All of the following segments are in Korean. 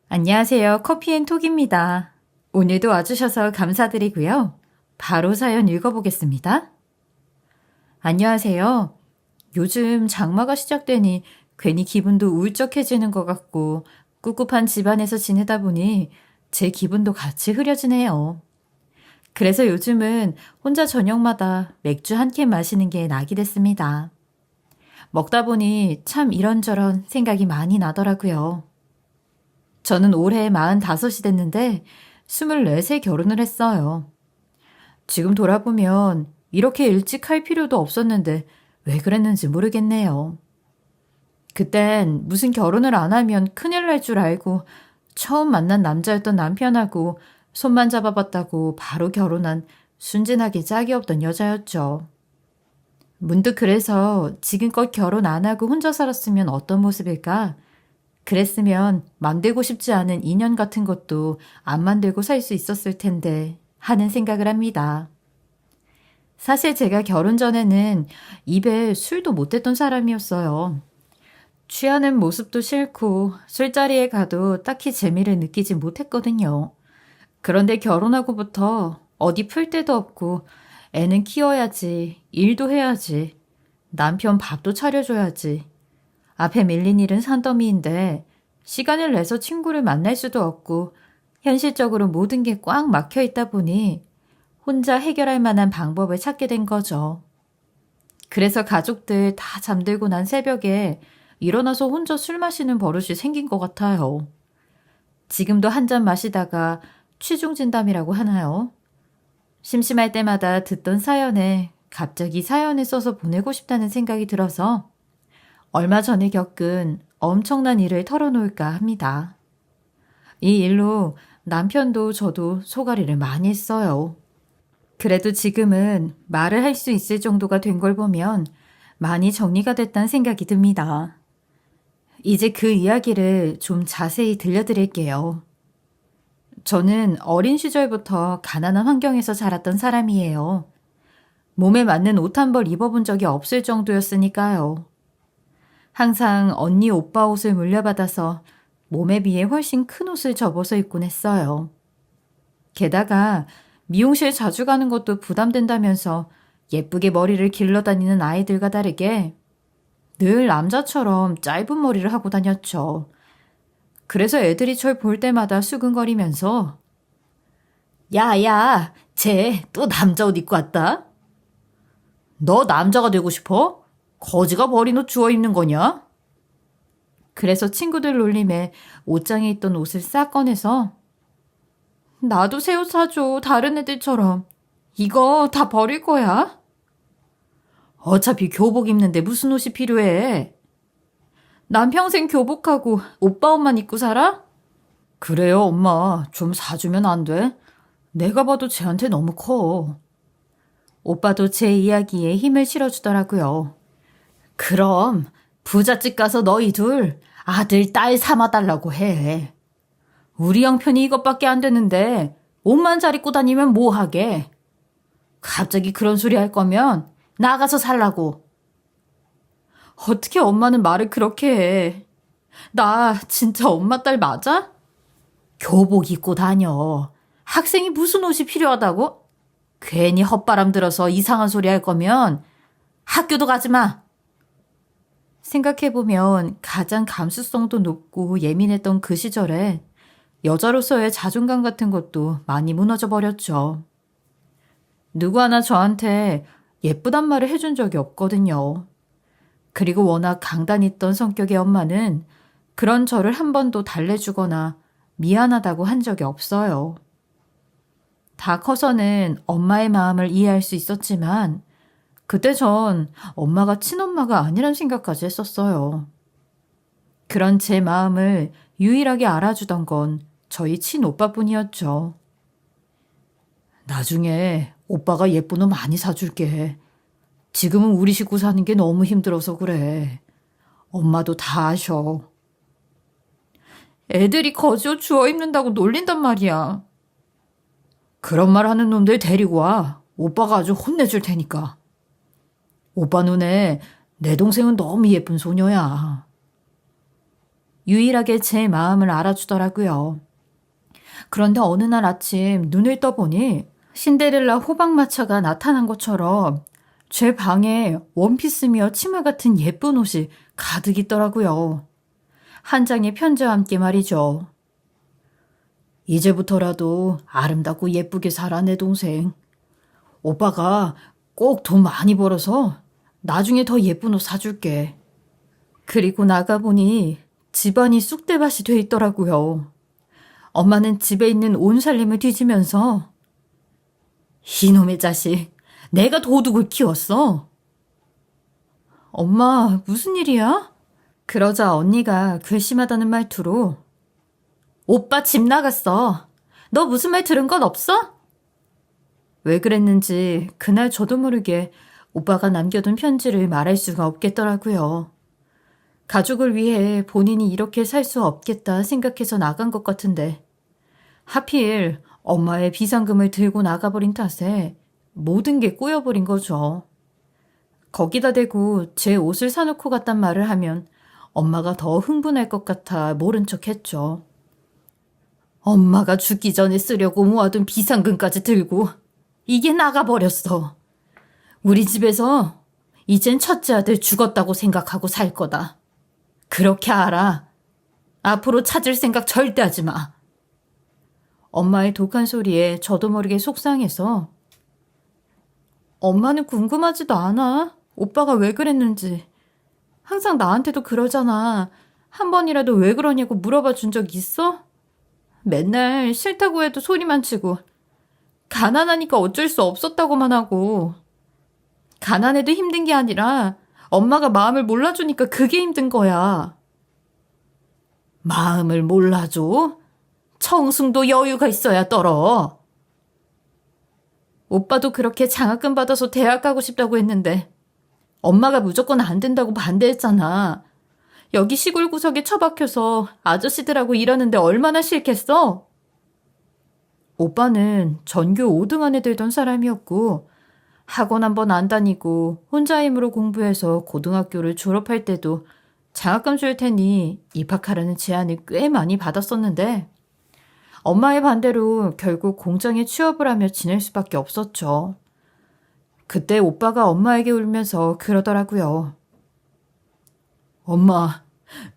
안녕하세요. 커피앤톡입니다. 오늘도 와주셔서 감사드리고요. 바로 사연 읽어보겠습니다. 안녕하세요. 요즘 장마가 시작되니 괜히 기분도 울적해지는 것 같고 꿉꿉한 집안에서 지내다 보니 제 기분도 같이 흐려지네요. 그래서 요즘은 혼자 저녁마다 맥주 한 캔 마시는 게 낙이 됐습니다. 먹다 보니 참 이런저런 생각이 많이 나더라고요. 저는 올해 45이 됐는데 24세 결혼을 했어요. 지금 돌아보면 이렇게 일찍 할 필요도 없었는데 왜 그랬는지 모르겠네요. 그땐 무슨 결혼을 안 하면 큰일 날 줄 알고 처음 만난 남자였던 남편하고 손만 잡아봤다고 바로 결혼한 순진하게 짝이 없던 여자였죠. 문득 그래서 지금껏 결혼 안 하고 혼자 살았으면 어떤 모습일까? 그랬으면 만들고 싶지 않은 인연 같은 것도 안 만들고 살 수 있었을 텐데 하는 생각을 합니다. 사실 제가 결혼 전에는 입에 술도 못 댔던 사람이었어요. 취하는 모습도 싫고 술자리에 가도 딱히 재미를 느끼지 못했거든요. 그런데 결혼하고부터 어디 풀 데도 없고 애는 키워야지, 일도 해야지, 남편 밥도 차려줘야지. 앞에 밀린 일은 산더미인데 시간을 내서 친구를 만날 수도 없고 현실적으로 모든 게 꽉 막혀 있다 보니 혼자 해결할 만한 방법을 찾게 된 거죠. 그래서 가족들 다 잠들고 난 새벽에 일어나서 혼자 술 마시는 버릇이 생긴 것 같아요. 지금도 한 잔 마시다가 취중진담이라고 하나요? 심심할 때마다 듣던 사연에 갑자기 사연을 써서 보내고 싶다는 생각이 들어서 얼마 전에 겪은 엄청난 일을 털어놓을까 합니다. 이 일로 남편도 저도 소가리를 많이 했어요. 그래도 지금은 말을 할 수 있을 정도가 된 걸 보면 많이 정리가 됐다는 생각이 듭니다. 이제 그 이야기를 좀 자세히 들려드릴게요. 저는 어린 시절부터 가난한 환경에서 자랐던 사람이에요. 몸에 맞는 옷 한 벌 입어본 적이 없을 정도였으니까요. 항상 언니 오빠 옷을 물려받아서 몸에 비해 훨씬 큰 옷을 접어서 입곤 했어요. 게다가 미용실 자주 가는 것도 부담된다면서 예쁘게 머리를 길러 다니는 아이들과 다르게 늘 남자처럼 짧은 머리를 하고 다녔죠. 그래서 애들이 절 볼 때마다 수근거리면서 야야, 쟤 또 남자 옷 입고 왔다? 너 남자가 되고 싶어? 거지가 버린 옷 주워 입는 거냐? 그래서 친구들 놀림에 옷장에 있던 옷을 싹 꺼내서 나도 새 옷 사줘, 다른 애들처럼. 이거 다 버릴 거야? 어차피 교복 입는데 무슨 옷이 필요해? 난 평생 교복하고 오빠 옷만 입고 살아? 그래요, 엄마. 좀 사주면 안 돼? 내가 봐도 쟤한테 너무 커. 오빠도 제 이야기에 힘을 실어주더라고요. 그럼 부잣집 가서 너희 둘 아들, 딸 삼아달라고 해. 우리 형편이 이것밖에 안 되는데 옷만 잘 입고 다니면 뭐하게. 갑자기 그런 소리 할 거면 나가서 살라고. 어떻게 엄마는 말을 그렇게 해. 나 진짜 엄마 딸 맞아? 교복 입고 다녀. 학생이 무슨 옷이 필요하다고? 괜히 헛바람 들어서 이상한 소리 할 거면 학교도 가지 마. 생각해보면 가장 감수성도 높고 예민했던 그 시절에 여자로서의 자존감 같은 것도 많이 무너져 버렸죠. 누구 하나 저한테 예쁘단 말을 해준 적이 없거든요. 그리고 워낙 강단 있던 성격의 엄마는 그런 저를 한 번도 달래주거나 미안하다고 한 적이 없어요. 다 커서는 엄마의 마음을 이해할 수 있었지만 그때 전 엄마가 친엄마가 아니란 생각까지 했었어요. 그런 제 마음을 유일하게 알아주던 건 저희 친오빠뿐이었죠. 나중에 오빠가 예쁜 옷 많이 사줄게. 지금은 우리 식구 사는 게 너무 힘들어서 그래. 엄마도 다 아셔. 애들이 거지옷 주워 입는다고 놀린단 말이야. 그런 말 하는 놈들 데리고 와. 오빠가 아주 혼내줄 테니까. 오빠 눈에 내 동생은 너무 예쁜 소녀야. 유일하게 제 마음을 알아주더라고요. 그런데 어느 날 아침 눈을 떠보니 신데렐라 호박마차가 나타난 것처럼 제 방에 원피스며 치마 같은 예쁜 옷이 가득 있더라고요. 한 장의 편지와 함께 말이죠. 이제부터라도 아름답고 예쁘게 살아, 내 동생. 오빠가 꼭 돈 많이 벌어서 나중에 더 예쁜 옷 사줄게. 그리고 나가보니 집안이 쑥대밭이 돼 있더라고요. 엄마는 집에 있는 온 살림을 뒤지면서 이놈의 자식, 내가 도둑을 키웠어. 엄마, 무슨 일이야? 그러자 언니가 괘씸하다는 말투로 오빠 집 나갔어. 너 무슨 말 들은 건 없어? 왜 그랬는지 그날 저도 모르게 오빠가 남겨둔 편지를 말할 수가 없겠더라고요. 가족을 위해 본인이 이렇게 살 수 없겠다 생각해서 나간 것 같은데 하필 엄마의 비상금을 들고 나가버린 탓에 모든 게 꼬여버린 거죠. 거기다 대고 제 옷을 사놓고 갔단 말을 하면 엄마가 더 흥분할 것 같아 모른 척 했죠. 엄마가 죽기 전에 쓰려고 모아둔 비상금까지 들고 이게 나가버렸어. 우리 집에서 이젠 첫째 아들 죽었다고 생각하고 살 거다. 그렇게 알아. 앞으로 찾을 생각 절대 하지 마. 엄마의 독한 소리에 저도 모르게 속상해서 엄마는 궁금하지도 않아. 오빠가 왜 그랬는지. 항상 나한테도 그러잖아. 한 번이라도 왜 그러냐고 물어봐 준 적 있어? 맨날 싫다고 해도 소리만 치고 가난하니까 어쩔 수 없었다고만 하고 가난해도 힘든 게 아니라 엄마가 마음을 몰라주니까 그게 힘든 거야. 마음을 몰라줘? 청승도 여유가 있어야 떨어. 오빠도 그렇게 장학금 받아서 대학 가고 싶다고 했는데 엄마가 무조건 안 된다고 반대했잖아. 여기 시골 구석에 처박혀서 아저씨들하고 일하는데 얼마나 싫겠어? 오빠는 전교 5등 안에 들던 사람이었고 학원 한 번 안 다니고 혼자 힘으로 공부해서 고등학교를 졸업할 때도 장학금 줄 테니 입학하라는 제안을 꽤 많이 받았었는데 엄마의 반대로 결국 공장에 취업을 하며 지낼 수밖에 없었죠. 그때 오빠가 엄마에게 울면서 그러더라고요. 엄마,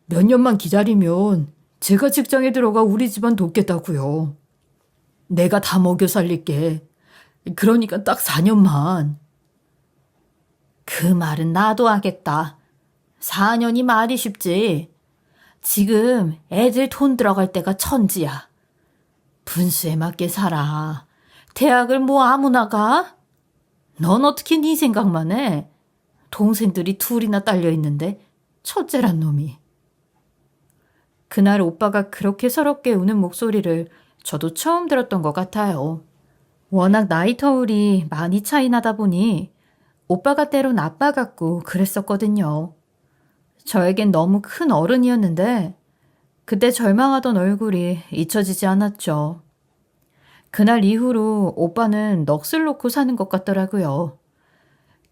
몇 년만 기다리면 제가 직장에 들어가 우리 집안 돕겠다고요. 내가 다 먹여 살릴게. 그러니까 딱 4년만. 그 말은 나도 하겠다. 4년이 말이 쉽지. 지금 애들 돈 들어갈 때가 천지야. 분수에 맞게 살아. 대학을 뭐 아무나 가? 넌 어떻게 네 생각만 해? 동생들이 둘이나 딸려 있는데 첫째란 놈이. 그날 오빠가 그렇게 서럽게 우는 목소리를 저도 처음 들었던 것 같아요. 워낙 나이 터울이 많이 차이 나다 보니 오빠가 때론 아빠 같고 그랬었거든요. 저에겐 너무 큰 어른이었는데 그때 절망하던 얼굴이 잊혀지지 않았죠. 그날 이후로 오빠는 넋을 놓고 사는 것 같더라고요.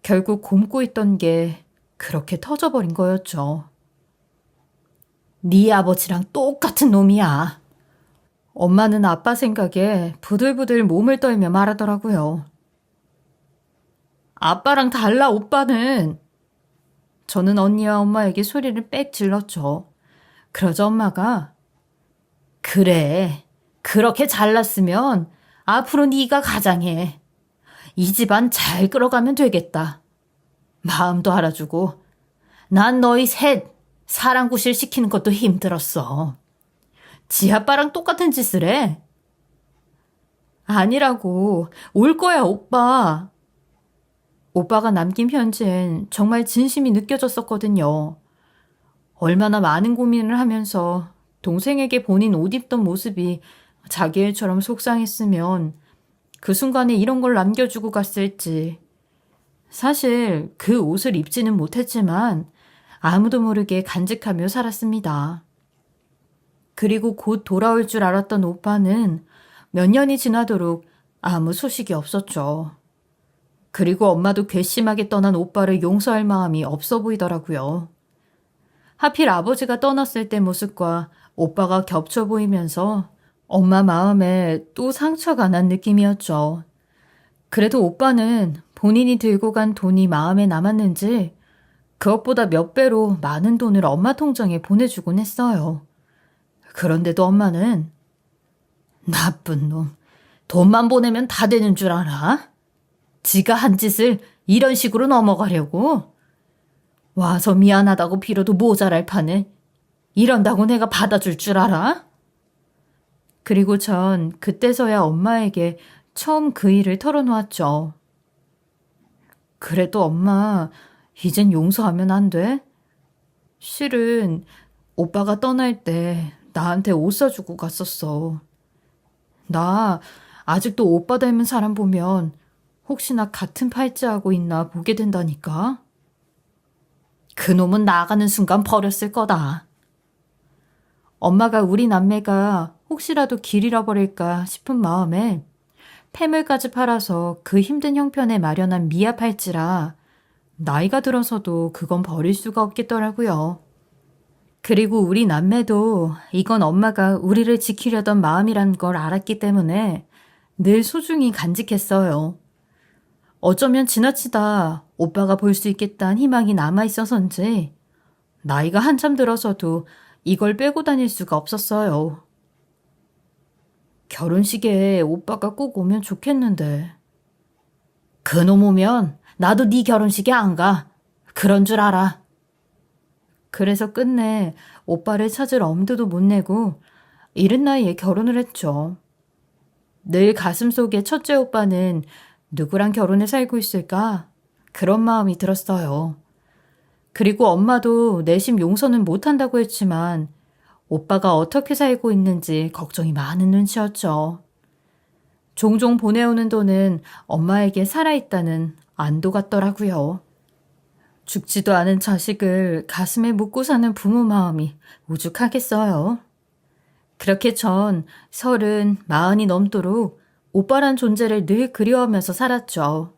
결국 곪고 있던 게 그렇게 터져버린 거였죠. 네 아버지랑 똑같은 놈이야. 엄마는 아빠 생각에 부들부들 몸을 떨며 말하더라고요. 아빠랑 달라, 오빠는. 저는 언니와 엄마에게 소리를 빽 질렀죠. 그러자 엄마가 그래, 그렇게 잘났으면 앞으로 네가 가장해. 이 집안 잘 끌어가면 되겠다. 마음도 알아주고 난 너희 셋 사랑구실 시키는 것도 힘들었어. 지 아빠랑 똑같은 짓을 해. 아니라고. 올 거야, 오빠. 오빠가 남긴 편지엔 정말 진심이 느껴졌었거든요. 얼마나 많은 고민을 하면서 동생에게 본인 옷 입던 모습이 자기 일처럼 속상했으면 그 순간에 이런 걸 남겨주고 갔을지. 사실 그 옷을 입지는 못했지만 아무도 모르게 간직하며 살았습니다. 그리고 곧 돌아올 줄 알았던 오빠는 몇 년이 지나도록 아무 소식이 없었죠. 그리고 엄마도 괘씸하게 떠난 오빠를 용서할 마음이 없어 보이더라고요. 하필 아버지가 떠났을 때 모습과 오빠가 겹쳐 보이면서 엄마 마음에 또 상처가 난 느낌이었죠. 그래도 오빠는 본인이 들고 간 돈이 마음에 남았는지 그것보다 몇 배로 많은 돈을 엄마 통장에 보내주곤 했어요. 그런데도 엄마는 나쁜 놈, 돈만 보내면 다 되는 줄 알아? 지가 한 짓을 이런 식으로 넘어가려고? 와서 미안하다고 빌어도 모자랄 판에 이런다고 내가 받아줄 줄 알아? 그리고 전 그때서야 엄마에게 처음 그 일을 털어놓았죠. 그래도 엄마, 이젠 용서하면 안 돼? 실은 오빠가 떠날 때 나한테 옷 사주고 갔었어. 나 아직도 오빠 닮은 사람 보면 혹시나 같은 팔찌하고 있나 보게 된다니까? 그놈은 나가는 순간 버렸을 거다. 엄마가 우리 남매가 혹시라도 길 잃어버릴까 싶은 마음에 폐물까지 팔아서 그 힘든 형편에 마련한 미아 팔찌라 나이가 들어서도 그건 버릴 수가 없겠더라고요. 그리고 우리 남매도 이건 엄마가 우리를 지키려던 마음이란 걸 알았기 때문에 늘 소중히 간직했어요. 어쩌면 지나치다 오빠가 볼 수 있겠다는 희망이 남아있어서인지 나이가 한참 들어서도 이걸 빼고 다닐 수가 없었어요. 결혼식에 오빠가 꼭 오면 좋겠는데. 그놈 오면 나도 네 결혼식에 안 가. 그런 줄 알아. 그래서 끝내 오빠를 찾을 엄두도 못 내고 이른 나이에 결혼을 했죠. 늘 가슴속에 첫째 오빠는 누구랑 결혼해 살고 있을까? 그런 마음이 들었어요. 그리고 엄마도 내심 용서는 못한다고 했지만 오빠가 어떻게 살고 있는지 걱정이 많은 눈치였죠. 종종 보내오는 돈은 엄마에게 살아있다는 안도 같더라고요. 죽지도 않은 자식을 가슴에 묻고 사는 부모 마음이 오죽하겠어요. 그렇게 전 30, 40이 넘도록 오빠란 존재를 늘 그리워하면서 살았죠.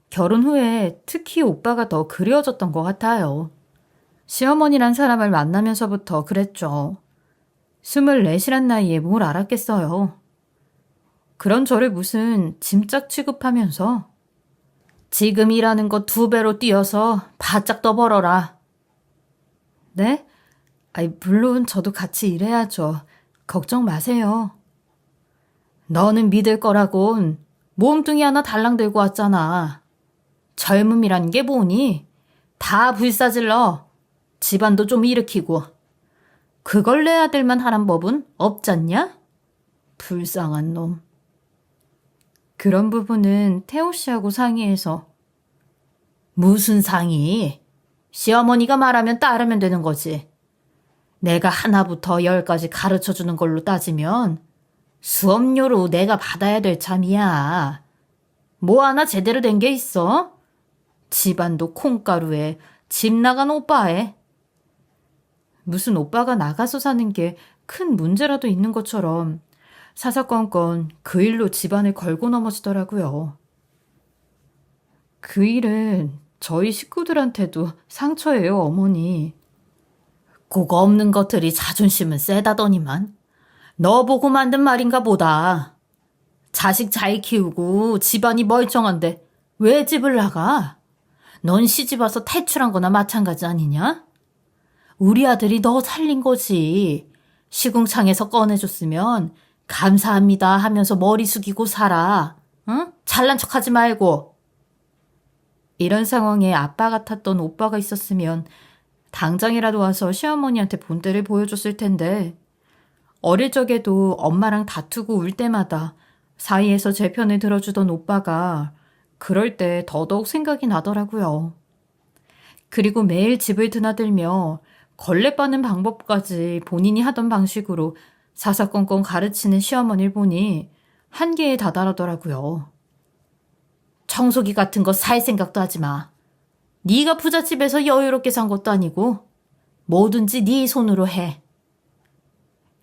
결혼 후에 특히 오빠가 더 그리워졌던 것 같아요. 시어머니란 사람을 만나면서부터 그랬죠. 24이란 나이에 뭘 알았겠어요. 그런 저를 무슨 짐짝 취급하면서 지금 일하는 거 2배로 뛰어서 바짝 더 벌어라. 네? 물론 저도 같이 일해야죠. 걱정 마세요. 너는 믿을 거라곤 몸뚱이 하나 달랑 들고 왔잖아. 젊음이란 게 뭐니? 다 불사질러. 집안도 좀 일으키고. 그걸 내 아들만 하란 법은 없잖냐? 불쌍한 놈. 그런 부분은 태호 씨하고 상의해서 무슨 상의? 시어머니가 말하면 따르면 되는 거지. 내가 하나부터 10까지 가르쳐주는 걸로 따지면 수업료로 내가 받아야 될 참이야. 뭐 하나 제대로 된 게 있어? 집안도 콩가루에 집 나간 오빠에. 무슨 오빠가 나가서 사는 게 큰 문제라도 있는 것처럼 사사건건 그 일로 집안을 걸고 넘어지더라고요. 그 일은 저희 식구들한테도 상처예요, 어머니. 그거 없는 것들이 자존심은 세다더니만. 너 보고 만든 말인가 보다. 자식 잘 키우고 집안이 멀쩡한데 왜 집을 나가? 넌 시집 와서 탈출한 거나 마찬가지 아니냐? 우리 아들이 너 살린 거지. 시궁창에서 꺼내줬으면 감사합니다 하면서 머리 숙이고 살아. 응? 잘난 척하지 말고. 이런 상황에 아빠 같았던 오빠가 있었으면 당장이라도 와서 시어머니한테 본때를 보여줬을 텐데 어릴 적에도 엄마랑 다투고 울 때마다 사이에서 제 편을 들어주던 오빠가 그럴 때 더더욱 생각이 나더라고요. 그리고 매일 집을 드나들며 걸레 빠는 방법까지 본인이 하던 방식으로 사사건건 가르치는 시어머니를 보니 한계에 다다르더라고요. 청소기 같은 거 살 생각도 하지 마. 네가 부잣집에서 여유롭게 산 것도 아니고 뭐든지 네 손으로 해.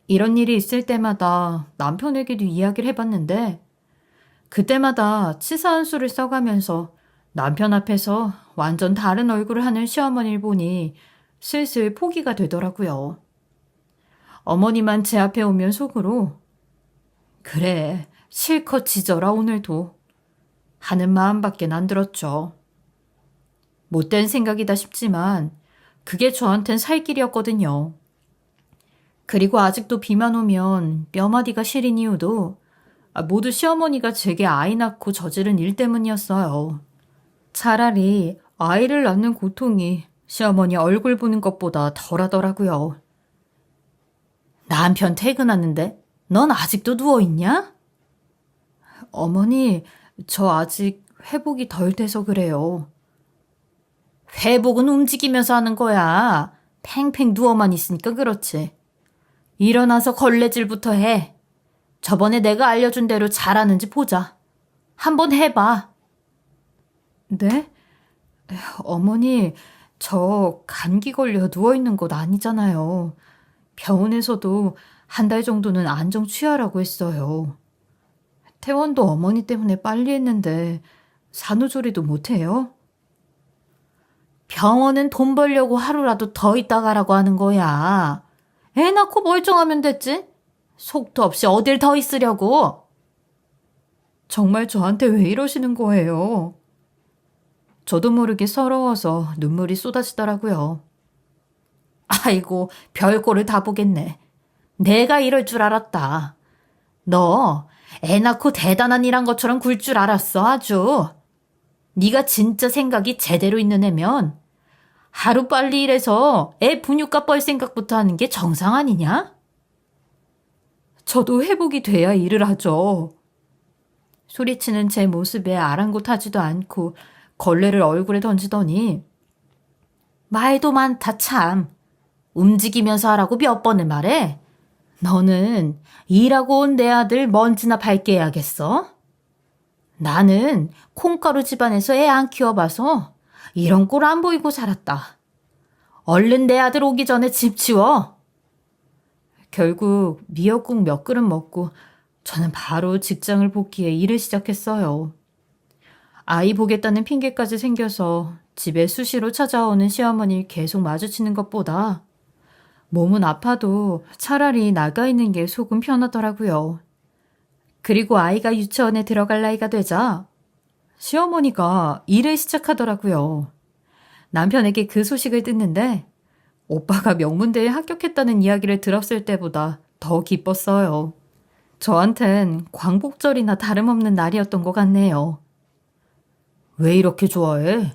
이런 일이 있을 때마다 남편에게도 이야기를 해봤는데 그때마다 치사한 수를 써가면서 남편 앞에서 완전 다른 얼굴을 하는 시어머니를 보니 슬슬 포기가 되더라고요. 어머니만 제 앞에 오면 속으로 그래, 실컷 짖어라 오늘도 하는 마음밖에 안 들었죠. 못된 생각이다 싶지만 그게 저한텐 살 길이었거든요. 그리고 아직도 비만 오면 뼈마디가 시린 이유도 모두 시어머니가 제게 아이 낳고 저지른 일 때문이었어요. 차라리 아이를 낳는 고통이 시어머니 얼굴 보는 것보다 덜하더라고요. 남편 퇴근하는데 넌 아직도 누워있냐? 어머니, 저 아직 회복이 덜 돼서 그래요. 회복은 움직이면서 하는 거야. 팽팽 누워만 있으니까 그렇지. 일어나서 걸레질부터 해. 저번에 내가 알려준 대로 잘하는지 보자. 한번 해봐. 네? 어머니, 저 감기 걸려 누워있는 것 아니잖아요. 병원에서도 한 달 정도는 안정 취하라고 했어요. 퇴원도 어머니 때문에 빨리 했는데 산후조리도 못해요? 병원은 돈 벌려고 하루라도 더 있다 가라고 하는 거야. 애 낳고 멀쩡하면 됐지? 속도 없이 어딜 더 있으려고. 정말 저한테 왜 이러시는 거예요? 저도 모르게 서러워서 눈물이 쏟아지더라고요. 아이고, 별꼴을 다 보겠네. 내가 이럴 줄 알았다. 너 애 낳고 대단한 일 한 것처럼 굴 줄 알았어, 아주. 네가 진짜 생각이 제대로 있는 애면 하루빨리 일해서 애 분유값 벌 생각부터 하는 게 정상 아니냐? 저도 회복이 돼야 일을 하죠. 소리치는 제 모습에 아랑곳하지도 않고 걸레를 얼굴에 던지더니 말도 많다 참. 움직이면서 하라고 몇 번을 말해? 너는 일하고 온 내 아들 먼지나 밟게 해야겠어? 나는 콩가루 집안에서 애 안 키워봐서 이런 꼴 안 보이고 살았다. 얼른 내 아들 오기 전에 집 치워. 결국 미역국 몇 그릇 먹고 저는 바로 직장을 복귀해 일을 시작했어요. 아이 보겠다는 핑계까지 생겨서 집에 수시로 찾아오는 시어머니 계속 마주치는 것보다 몸은 아파도 차라리 나가 있는 게 속은 편하더라고요. 그리고 아이가 유치원에 들어갈 나이가 되자 시어머니가 일을 시작하더라고요. 남편에게 그 소식을 듣는데 오빠가 명문대에 합격했다는 이야기를 들었을 때보다 더 기뻤어요. 저한텐 광복절이나 다름없는 날이었던 것 같네요. 왜 이렇게 좋아해?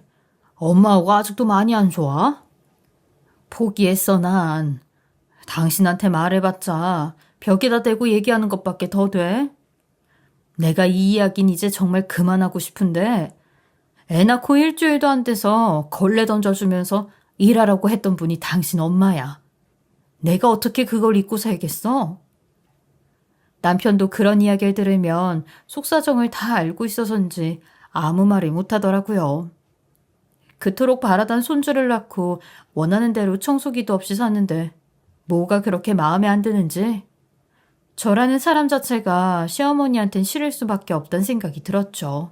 엄마하고 아직도 많이 안 좋아? 포기했어, 난. 당신한테 말해봤자 벽에다 대고 얘기하는 것밖에 더 돼? 내가 이 이야기는 이제 정말 그만하고 싶은데 애 낳고 일주일도 안 돼서 걸레 던져주면서 일하라고 했던 분이 당신 엄마야. 내가 어떻게 그걸 잊고 살겠어? 남편도 그런 이야기를 들으면 속사정을 다 알고 있어서인지 아무 말을 못하더라고요. 그토록 바라던 손주를 낳고 원하는 대로 청소기도 없이 사는데 뭐가 그렇게 마음에 안 드는지 저라는 사람 자체가 시어머니한텐 싫을 수밖에 없다는 생각이 들었죠.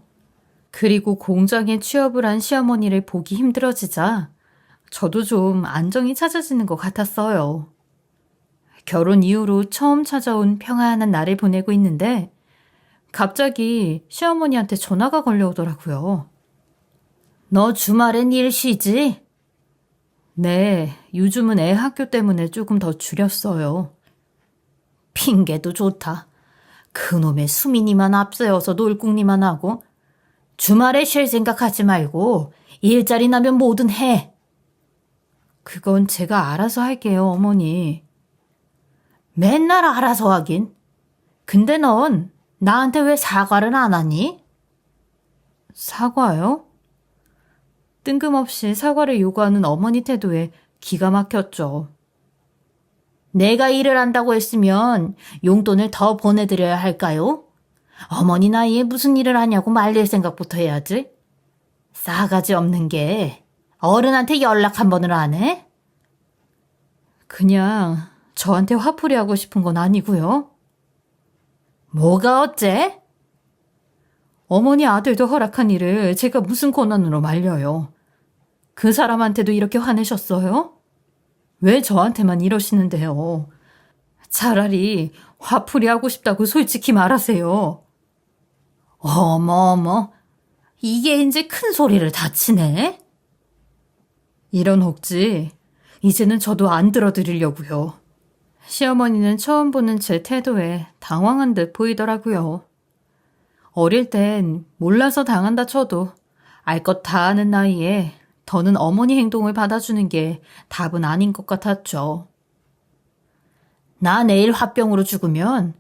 그리고 공장에 취업을 한 시어머니를 보기 힘들어지자 저도 좀 안정이 찾아지는 것 같았어요. 결혼 이후로 처음 찾아온 평안한 날을 보내고 있는데 갑자기 시어머니한테 전화가 걸려오더라고요. 너 주말엔 일 쉬지? 네, 요즘은 애 학교 때문에 조금 더 줄였어요. 핑계도 좋다. 그놈의 수민이만 앞세워서 놀궁리만 하고 주말에 쉴 생각하지 말고 일자리 나면 뭐든 해. 그건 제가 알아서 할게요, 어머니. 맨날 알아서 하긴. 근데 넌 나한테 왜 사과를 안 하니? 사과요? 뜬금없이 사과를 요구하는 어머니 태도에 기가 막혔죠. 내가 일을 한다고 했으면 용돈을 더 보내드려야 할까요? 어머니 나이에 무슨 일을 하냐고 말릴 생각부터 해야지. 싸가지 없는 게 어른한테 연락 한 번을 안 해? 그냥 저한테 화풀이 하고 싶은 건 아니고요. 뭐가 어째? 어머니 아들도 허락한 일을 제가 무슨 권한으로 말려요. 그 사람한테도 이렇게 화내셨어요? 왜 저한테만 이러시는데요? 차라리 화풀이 하고 싶다고 솔직히 말하세요. 어머, 이게 이제 큰 소리를 다 치네? 이런 억지, 이제는 저도 안 들어드리려고요. 시어머니는 처음 보는 제 태도에 당황한 듯 보이더라고요. 어릴 땐 몰라서 당한다 쳐도 알 것 다 아는 나이에 더는 어머니 행동을 받아주는 게 답은 아닌 것 같았죠. 나 내일 화병으로 죽으면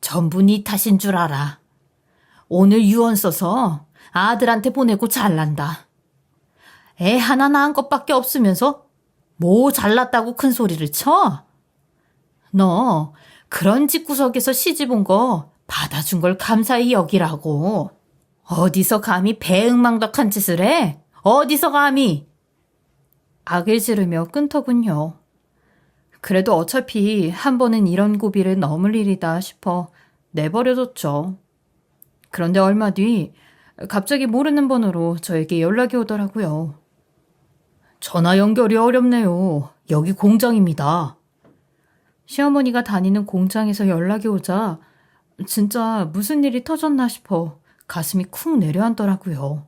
전부 네 탓인 줄 알아. 오늘 유언 써서 아들한테 보내고 잘난다. 애 하나 낳은 것밖에 없으면서 뭐 잘났다고 큰 소리를 쳐? 너 그런 집구석에서 시집 온 거 받아준 걸 감사히 여기라고. 어디서 감히 배응망덕한 짓을 해? 어디서 감히? 악을 지르며 끊더군요. 그래도 어차피 한 번은 이런 고비를 넘을 일이다 싶어 내버려뒀죠. 그런데 얼마 뒤 갑자기 모르는 번호로 저에게 연락이 오더라고요. 전화 연결이 어렵네요. 여기 공장입니다. 시어머니가 다니는 공장에서 연락이 오자 진짜 무슨 일이 터졌나 싶어 가슴이 쿵 내려앉더라고요.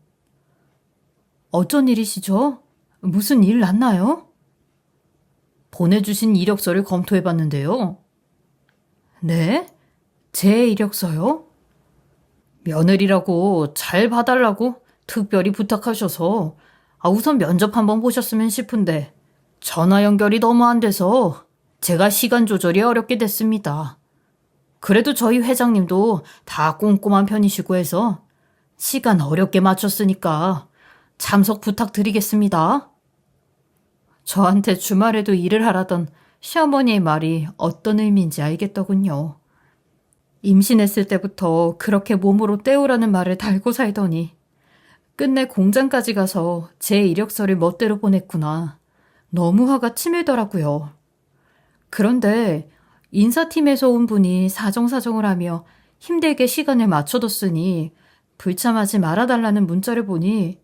어쩐 일이시죠? 무슨 일 났나요? 보내주신 이력서를 검토해봤는데요. 네? 제 이력서요? 며느리라고 잘 봐달라고 특별히 부탁하셔서 우선 면접 한번 보셨으면 싶은데 전화 연결이 너무 안 돼서 제가 시간 조절이 어렵게 됐습니다. 그래도 저희 회장님도 다 꼼꼼한 편이시고 해서 시간 어렵게 맞췄으니까 참석 부탁드리겠습니다. 저한테 주말에도 일을 하라던 시어머니의 말이 어떤 의미인지 알겠더군요. 임신했을 때부터 그렇게 몸으로 때우라는 말을 달고 살더니 끝내 공장까지 가서 제 이력서를 멋대로 보냈구나. 너무 화가 치밀더라고요. 그런데 인사팀에서 온 분이 사정사정을 하며 힘들게 시간을 맞춰뒀으니 불참하지 말아달라는 문자를 보니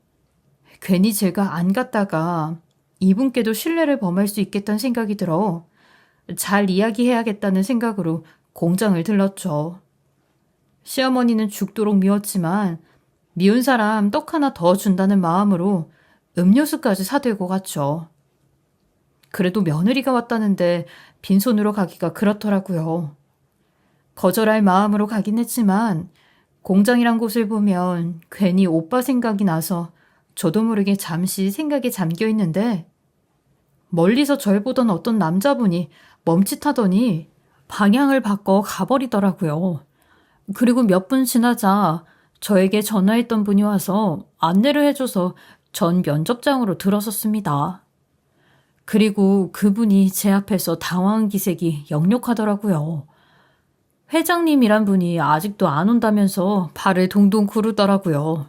괜히 제가 안 갔다가 이분께도 신뢰를 범할 수 있겠다는 생각이 들어 잘 이야기해야겠다는 생각으로 공장을 들렀죠. 시어머니는 죽도록 미웠지만 미운 사람 떡 하나 더 준다는 마음으로 음료수까지 사들고 갔죠. 그래도 며느리가 왔다는데 빈손으로 가기가 그렇더라고요. 거절할 마음으로 가긴 했지만 공장이란 곳을 보면 괜히 오빠 생각이 나서 저도 모르게 잠시 생각에 잠겨 있는데 멀리서 절 보던 어떤 남자분이 멈칫하더니 방향을 바꿔 가버리더라고요. 그리고 몇 분 지나자 저에게 전화했던 분이 와서 안내를 해줘서 전 면접장으로 들어섰습니다. 그리고 그분이 제 앞에서 당황한 기색이 역력하더라고요. 회장님이란 분이 아직도 안 온다면서 발을 동동 구르더라고요.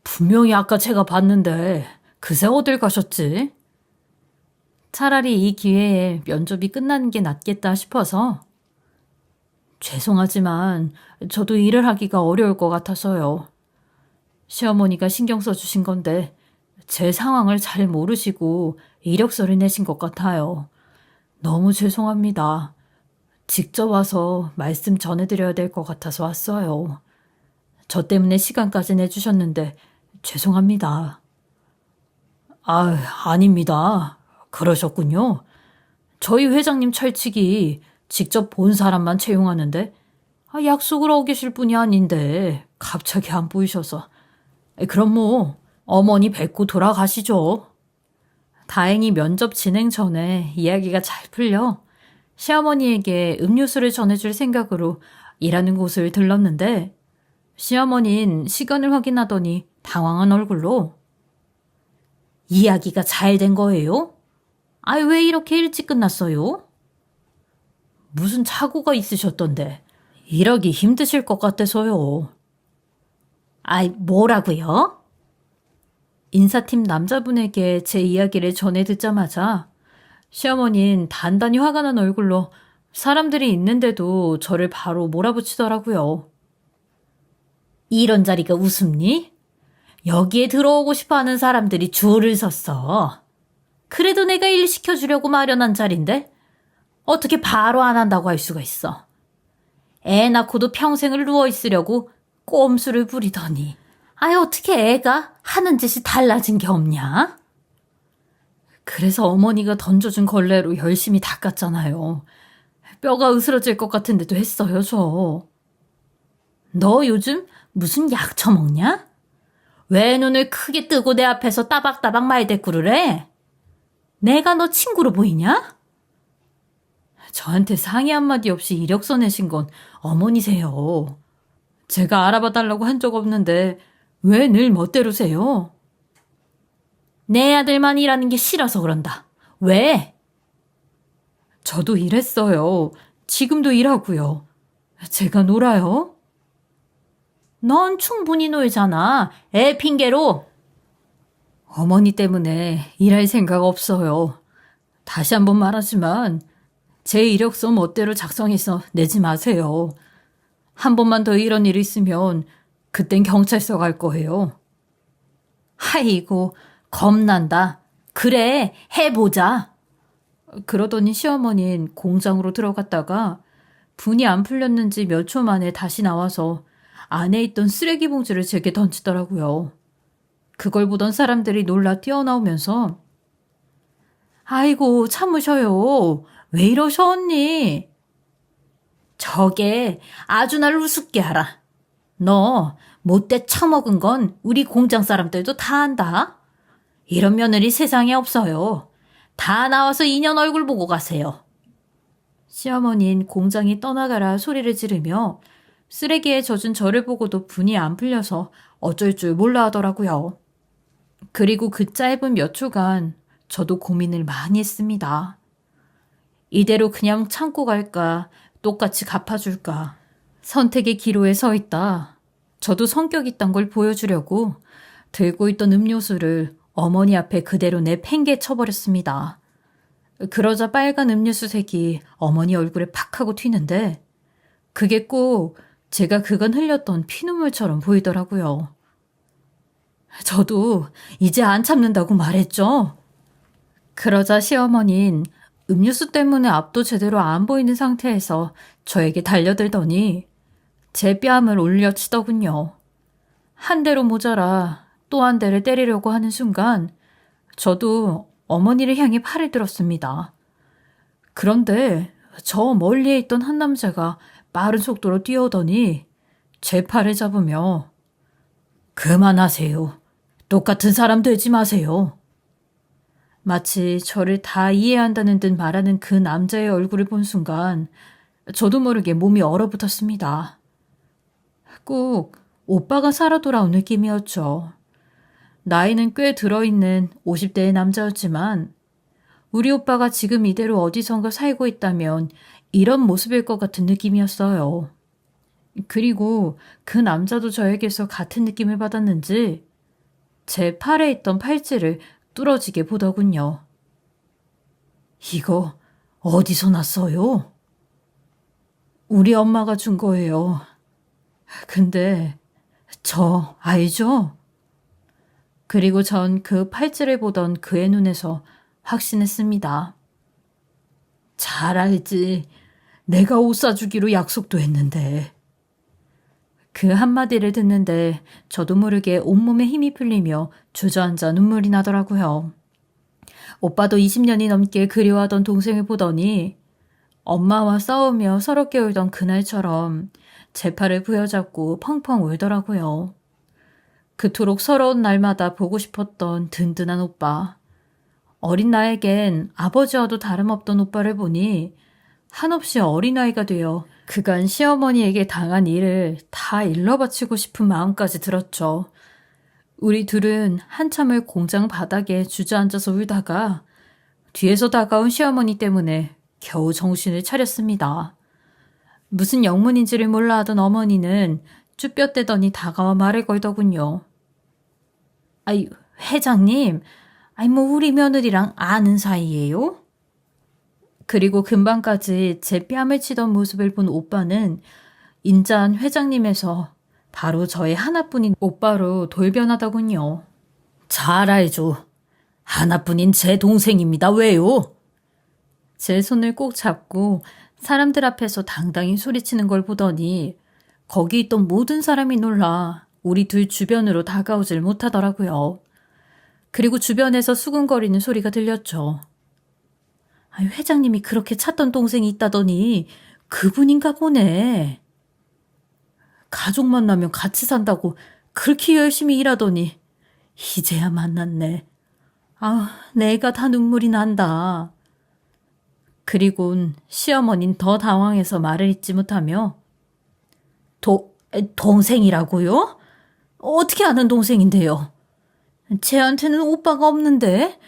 분명히 아까 제가 봤는데 그새 어딜 가셨지? 차라리 이 기회에 면접이 끝나는 게 낫겠다 싶어서 죄송하지만 저도 일을 하기가 어려울 것 같아서요. 시어머니가 신경 써주신 건데 제 상황을 잘 모르시고 이력서를 내신 것 같아요. 너무 죄송합니다. 직접 와서 말씀 전해드려야 될 것 같아서 왔어요. 저 때문에 시간까지 내주셨는데 죄송합니다. 아닙니다. 그러셨군요. 저희 회장님 철칙이 직접 본 사람만 채용하는데 약속을 어기실 분이 아닌데 갑자기 안 보이셔서. 그럼 뭐 어머니 뵙고 돌아가시죠. 다행히 면접 진행 전에 이야기가 잘 풀려 시어머니에게 음료수를 전해줄 생각으로 일하는 곳을 들렀는데 시어머니는 시간을 확인하더니 당황한 얼굴로 이야기가 잘 된 거예요? 왜 이렇게 일찍 끝났어요? 무슨 착오가 있으셨던데 일하기 힘드실 것 같아서요. 뭐라고요? 인사팀 남자분에게 제 이야기를 전해 듣자마자 시어머니는 단단히 화가 난 얼굴로 사람들이 있는데도 저를 바로 몰아붙이더라고요. 이런 자리가 웃음니? 여기에 들어오고 싶어하는 사람들이 줄을 섰어. 그래도 내가 일 시켜주려고 마련한 자리인데 어떻게 바로 안 한다고 할 수가 있어. 애 낳고도 평생을 누워있으려고 꼼수를 부리더니 어떻게 애가 하는 짓이 달라진 게 없냐? 그래서 어머니가 던져준 걸레로 열심히 닦았잖아요. 뼈가 으스러질 것 같은데도 했어요, 저. 너 요즘 무슨 약 처먹냐? 왜 눈을 크게 뜨고 내 앞에서 따박따박 말대꾸를 해? 내가 너 친구로 보이냐? 저한테 상의 한마디 없이 이력서 내신 건 어머니세요. 제가 알아봐 달라고 한 적 없는데 왜 늘 멋대로세요? 내 아들만 일하는 게 싫어서 그런다. 왜? 저도 일했어요. 지금도 일하고요. 제가 놀아요? 넌 충분히 놀잖아. 애 핑계로. 어머니 때문에 일할 생각 없어요. 다시 한번 말하지만 제 이력서 멋대로 작성해서 내지 마세요. 한 번만 더 이런 일 있으면 그땐 경찰서 갈 거예요. 아이고, 겁난다. 그래, 해보자. 그러더니 시어머니는 공장으로 들어갔다가 분이 안 풀렸는지 몇 초 만에 다시 나와서 안에 있던 쓰레기 봉지를 제게 던지더라고요. 그걸 보던 사람들이 놀라 뛰어나오면서 아이고, 참으셔요. 왜 이러셔, 언니? 저게 아주 날 우습게 알아. 너 못돼 처먹은 건 우리 공장 사람들도 다 안다. 이런 며느리 세상에 없어요. 다 나와서 인연 얼굴 보고 가세요. 시어머니는 공장이 떠나가라 소리를 지르며 쓰레기에 젖은 저를 보고도 분이 안 풀려서 어쩔 줄 몰라 하더라고요. 그리고 그 짧은 몇 초간 저도 고민을 많이 했습니다. 이대로 그냥 참고 갈까, 똑같이 갚아줄까. 선택의 기로에 서 있다. 저도 성격 있단 걸 보여주려고 들고 있던 음료수를 어머니 앞에 그대로 내팽개 쳐버렸습니다. 그러자 빨간 음료수 색이 어머니 얼굴에 팍 하고 튀는데 그게 꼭 제가 그간 흘렸던 피눈물처럼 보이더라고요. 저도 이제 안 참는다고 말했죠. 그러자 시어머니는 음료수 때문에 앞도 제대로 안 보이는 상태에서 저에게 달려들더니 제 뺨을 올려치더군요. 한 대로 모자라 또 한 대를 때리려고 하는 순간 저도 어머니를 향해 팔을 들었습니다. 그런데 저 멀리에 있던 한 남자가 빠른 속도로 뛰어오더니 제 팔을 잡으며 그만하세요. 똑같은 사람 되지 마세요. 마치 저를 다 이해한다는 듯 말하는 그 남자의 얼굴을 본 순간 저도 모르게 몸이 얼어붙었습니다. 꼭 오빠가 살아 돌아온 느낌이었죠. 나이는 꽤 들어있는 50대의 남자였지만 우리 오빠가 지금 이대로 어디선가 살고 있다면 이런 모습일 것 같은 느낌이었어요. 그리고 그 남자도 저에게서 같은 느낌을 받았는지 제 팔에 있던 팔찌를 뚫어지게 보더군요. 이거 어디서 났어요? 우리 엄마가 준 거예요. 근데 저 알죠? 그리고 전 그 팔찌를 보던 그의 눈에서 확신했습니다. 잘 알지. 내가 옷 사주기로 약속도 했는데. 그 한마디를 듣는데 저도 모르게 온몸에 힘이 풀리며 주저앉아 눈물이 나더라고요. 오빠도 20년이 넘게 그리워하던 동생을 보더니 엄마와 싸우며 서럽게 울던 그날처럼 제 팔을 부여잡고 펑펑 울더라고요. 그토록 서러운 날마다 보고 싶었던 든든한 오빠. 어린 나에겐 아버지와도 다름없던 오빠를 보니 한없이 어린아이가 되어 그간 시어머니에게 당한 일을 다 일러바치고 싶은 마음까지 들었죠. 우리 둘은 한참을 공장 바닥에 주저앉아서 울다가 뒤에서 다가온 시어머니 때문에 겨우 정신을 차렸습니다. 무슨 영문인지를 몰라 하던 어머니는 쭈뼛대더니 다가와 말을 걸더군요. 아이, 회장님, 뭐 우리 며느리랑 아는 사이예요? 그리고 금방까지 제 뺨을 치던 모습을 본 오빠는 인자한 회장님에서 바로 저의 하나뿐인 오빠로 돌변하더군요. 잘 알죠. 하나뿐인 제 동생입니다. 왜요? 제 손을 꼭 잡고 사람들 앞에서 당당히 소리치는 걸 보더니 거기 있던 모든 사람이 놀라 우리 둘 주변으로 다가오질 못하더라고요. 그리고 주변에서 수군거리는 소리가 들렸죠. 아니, 회장님이 그렇게 찾던 동생이 있다더니 그분인가 보네. 가족 만나면 같이 산다고 그렇게 열심히 일하더니 이제야 만났네. 아, 내가 다 눈물이 난다. 그리곤 시어머니는 더 당황해서 말을 잇지 못하며 동생이라고요? 어떻게 아는 동생인데요? 쟤한테는 오빠가 없는데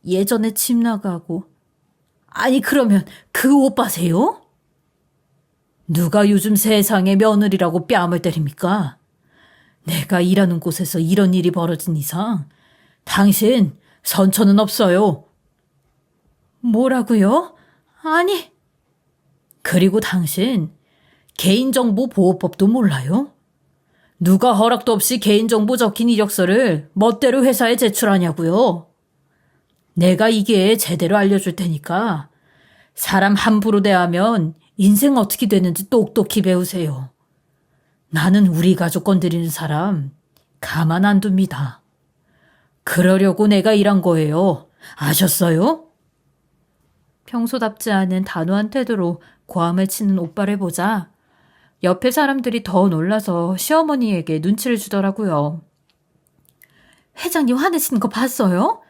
예전에 집 나가고 아니 그러면 그 오빠세요? 누가 요즘 세상에 며느리라고 뺨을 때립니까? 내가 일하는 곳에서 이런 일이 벌어진 이상 당신 선처는 없어요. 뭐라고요? 아니. 그리고 당신 개인정보보호법도 몰라요? 누가 허락도 없이 개인정보 적힌 이력서를 멋대로 회사에 제출하냐고요? 내가 이게 제대로 알려줄 테니까 사람 함부로 대하면 인생 어떻게 되는지 똑똑히 배우세요. 나는 우리 가족 건드리는 사람 가만 안 둡니다. 그러려고 내가 일한 거예요. 아셨어요? 평소답지 않은 단호한 태도로 고함을 치는 오빠를 보자 옆에 사람들이 더 놀라서 시어머니에게 눈치를 주더라고요. 회장님 화내시는 거 봤어요?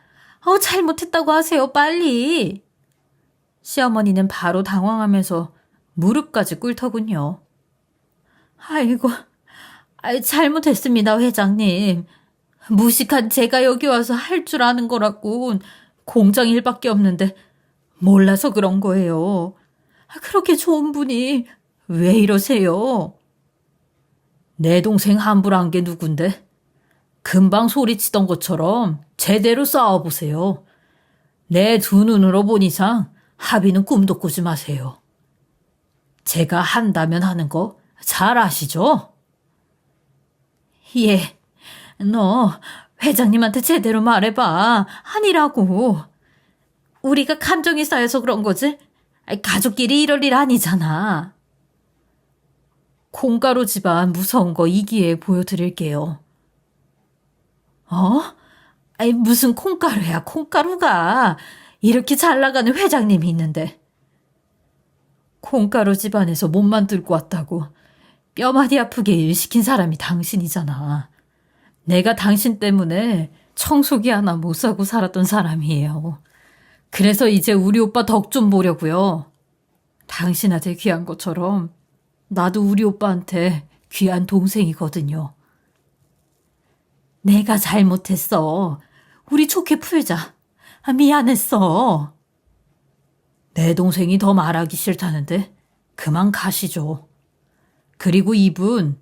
잘못했다고 하세요, 빨리. 시어머니는 바로 당황하면서 무릎까지 꿇더군요. 아이고, 잘못했습니다, 회장님. 무식한 제가 여기 와서 할 줄 아는 거라곤 공장 일밖에 없는데 몰라서 그런 거예요. 그렇게 좋은 분이 왜 이러세요? 내 동생 함부로 한 게 누군데? 금방 소리치던 것처럼 제대로 싸워보세요. 내 두 눈으로 본 이상 합의는 꿈도 꾸지 마세요. 제가 한다면 하는 거 잘 아시죠? 예, 너 회장님한테 제대로 말해봐. 아니라고. 우리가 감정이 쌓여서 그런 거지? 가족끼리 이럴 일 아니잖아. 콩가루 집안 무서운 거 이 기회에 보여드릴게요. 무슨 콩가루야, 콩가루가. 이렇게 잘 나가는 회장님이 있는데. 콩가루 집안에서 몸만 들고 왔다고 뼈마디 아프게 일 시킨 사람이 당신이잖아. 내가 당신 때문에 청소기 하나 못 사고 살았던 사람이에요. 그래서 이제 우리 오빠 덕 좀 보려고요. 당신한테 귀한 것처럼 나도 우리 오빠한테 귀한 동생이거든요. 내가 잘못했어. 우리 좋게 풀자. 미안했어. 내 동생이 더 말하기 싫다는데 그만 가시죠. 그리고 이분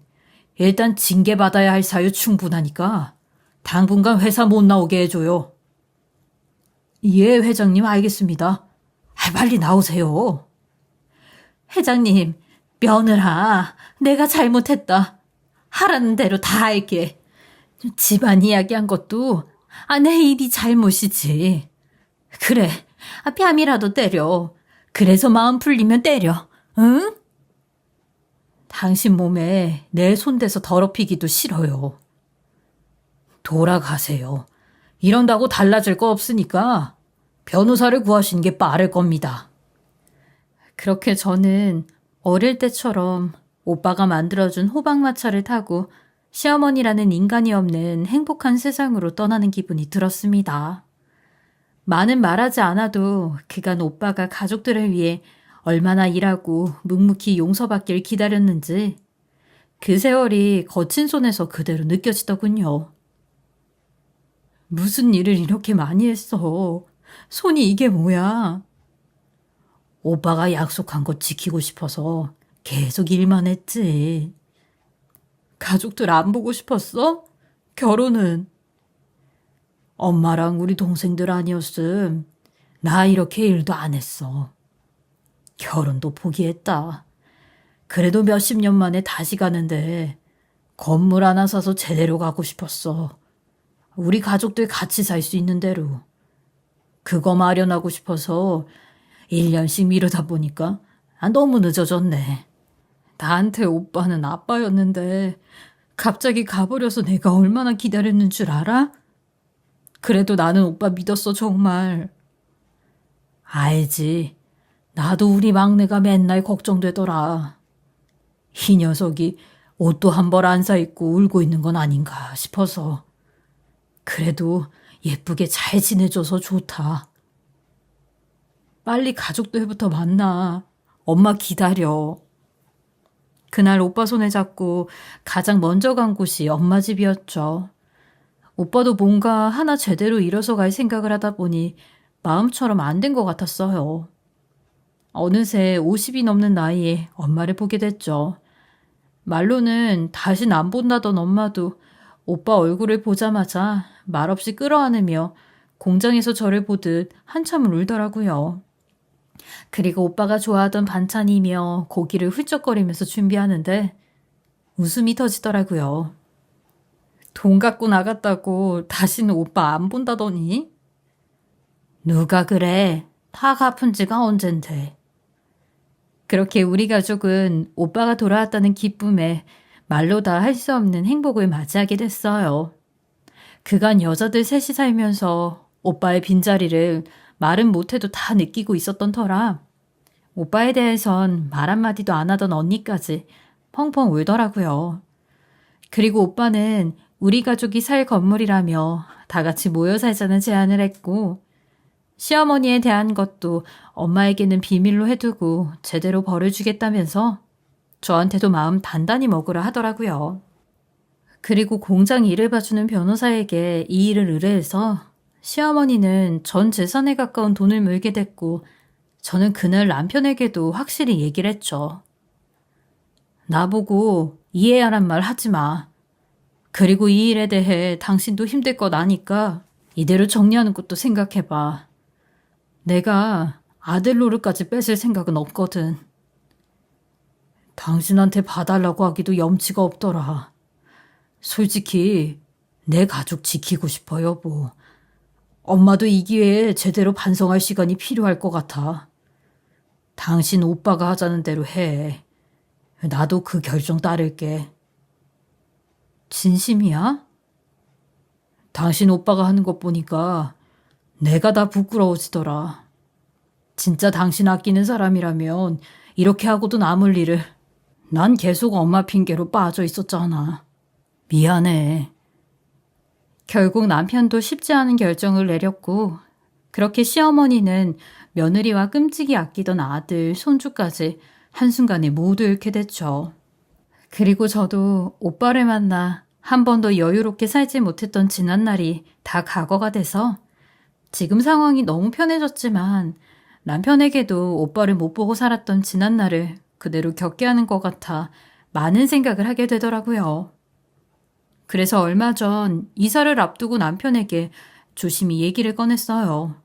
일단 징계받아야 할 사유 충분하니까 당분간 회사 못 나오게 해줘요. 예, 회장님 알겠습니다. 빨리 나오세요. 회장님, 며느라, 내가 잘못했다. 하라는 대로 다 할게. 집안 이야기한 것도 내 일이 잘못이지. 그래, 뺨이라도 때려. 그래서 마음 풀리면 때려. 응? 당신 몸에 내 손대서 더럽히기도 싫어요. 돌아가세요. 이런다고 달라질 거 없으니까 변호사를 구하시는 게 빠를 겁니다. 그렇게 저는 어릴 때처럼 오빠가 만들어준 호박마차를 타고 시어머니라는 인간이 없는 행복한 세상으로 떠나는 기분이 들었습니다. 많은 말하지 않아도 그간 오빠가 가족들을 위해 얼마나 일하고 묵묵히 용서받길 기다렸는지 그 세월이 거친 손에서 그대로 느껴지더군요. 무슨 일을 이렇게 많이 했어. 손이 이게 뭐야. 오빠가 약속한 거 지키고 싶어서 계속 일만 했지. 가족들 안 보고 싶었어? 결혼은? 엄마랑 우리 동생들 아니었음 나 이렇게 일도 안 했어. 결혼도 포기했다. 그래도 몇십 년 만에 다시 가는데 건물 하나 사서 제대로 가고 싶었어. 우리 가족들 같이 살 수 있는 대로. 그거 마련하고 싶어서 1년씩 미루다 보니까 너무 늦어졌네. 나한테 오빠는 아빠였는데 갑자기 가버려서 내가 얼마나 기다렸는 줄 알아? 그래도 나는 오빠 믿었어, 정말. 알지. 나도 우리 막내가 맨날 걱정되더라. 이 녀석이 옷도 한 벌 안 사 입고 울고 있는 건 아닌가 싶어서. 그래도 예쁘게 잘 지내줘서 좋다. 빨리 가족들부터 만나. 엄마 기다려. 그날 오빠 손에 잡고 가장 먼저 간 곳이 엄마 집이었죠. 오빠도 뭔가 하나 제대로 이뤄서 갈 생각을 하다 보니 마음처럼 안 된 것 같았어요. 어느새 50이 넘는 나이에 엄마를 보게 됐죠. 말로는 다신 안 본다던 엄마도 오빠 얼굴을 보자마자 말없이 끌어안으며 공장에서 저를 보듯 한참을 울더라고요. 그리고 오빠가 좋아하던 반찬이며 고기를 훌쩍거리면서 준비하는데 웃음이 터지더라고요. 돈 갖고 나갔다고 다시는 오빠 안 본다더니? 누가 그래? 다 갚은 지가 언젠데. 그렇게 우리 가족은 오빠가 돌아왔다는 기쁨에 말로 다 할 수 없는 행복을 맞이하게 됐어요. 그간 여자들 셋이 살면서 오빠의 빈자리를 말은 못해도 다 느끼고 있었던 터라 오빠에 대해선 말 한마디도 안 하던 언니까지 펑펑 울더라고요. 그리고 오빠는 우리 가족이 살 건물이라며 다 같이 모여 살자는 제안을 했고 시어머니에 대한 것도 엄마에게는 비밀로 해두고 제대로 벌을 주겠다면서 저한테도 마음 단단히 먹으라 하더라고요. 그리고 공장 일을 봐주는 변호사에게 이 일을 의뢰해서 시어머니는 전 재산에 가까운 돈을 물게 됐고 저는 그날 남편에게도 확실히 얘기를 했죠. 나보고 이해하란 말 하지 마. 그리고 이 일에 대해 당신도 힘들 것 아니까 이대로 정리하는 것도 생각해봐. 내가 아들 노릇까지 뺏을 생각은 없거든. 당신한테 봐달라고 하기도 염치가 없더라. 솔직히 내 가족 지키고 싶어, 여보. 엄마도 이 기회에 제대로 반성할 시간이 필요할 것 같아. 당신 오빠가 하자는 대로 해. 나도 그 결정 따를게. 진심이야? 당신 오빠가 하는 것 보니까 내가 다 부끄러워지더라. 진짜 당신 아끼는 사람이라면 이렇게 하고도 남을 일을. 난 계속 엄마 핑계로 빠져 있었잖아. 미안해. 결국 남편도 쉽지 않은 결정을 내렸고 그렇게 시어머니는 며느리와 끔찍이 아끼던 아들, 손주까지 한순간에 모두 잃게 됐죠. 그리고 저도 오빠를 만나 한 번도 여유롭게 살지 못했던 지난날이 다 과거가 돼서 지금 상황이 너무 편해졌지만 남편에게도 오빠를 못 보고 살았던 지난날을 그대로 겪게 하는 것 같아 많은 생각을 하게 되더라고요. 그래서 얼마 전 이사를 앞두고 남편에게 조심히 얘기를 꺼냈어요.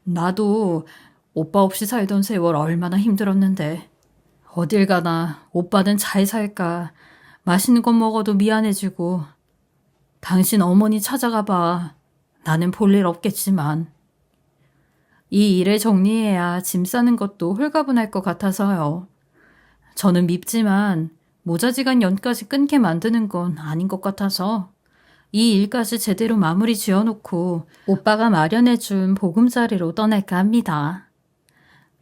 나도 오빠 없이 살던 세월 얼마나 힘들었는데 어딜 가나 오빠는 잘 살까 맛있는 것 먹어도 미안해지고 당신 어머니 찾아가 봐. 나는 볼 일 없겠지만 이 일을 정리해야 짐 싸는 것도 홀가분할 것 같아서요. 저는 밉지만 모자지간 연까지 끊게 만드는 건 아닌 것 같아서 이 일까지 제대로 마무리 지어놓고 오빠가 마련해준 보금자리로 떠날까 합니다.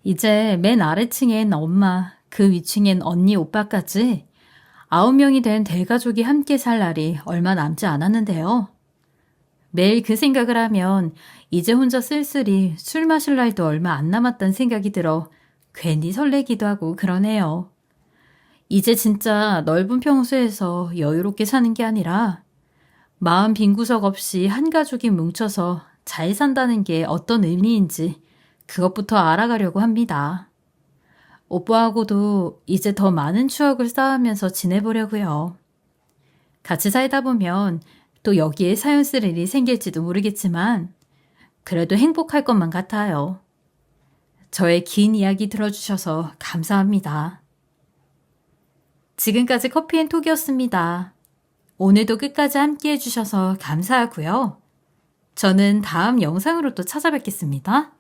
이제 맨 아래층엔 엄마, 그 위층엔 언니, 오빠까지 9명이 된 대가족이 함께 살 날이 얼마 남지 않았는데요. 매일 그 생각을 하면 이제 혼자 쓸쓸히 술 마실 날도 얼마 안 남았다는 생각이 들어 괜히 설레기도 하고 그러네요. 이제 진짜 넓은 평소에서 여유롭게 사는 게 아니라 마음 빈 구석 없이 한 가족이 뭉쳐서 잘 산다는 게 어떤 의미인지 그것부터 알아가려고 합니다. 오빠하고도 이제 더 많은 추억을 쌓으면서 지내보려고요. 같이 살다 보면 또 여기에 사연 쓸 일이 생길지도 모르겠지만 그래도 행복할 것만 같아요. 저의 긴 이야기 들어주셔서 감사합니다. 지금까지 커피앤톡이었습니다. 오늘도 끝까지 함께 해주셔서 감사하고요. 저는 다음 영상으로 또 찾아뵙겠습니다.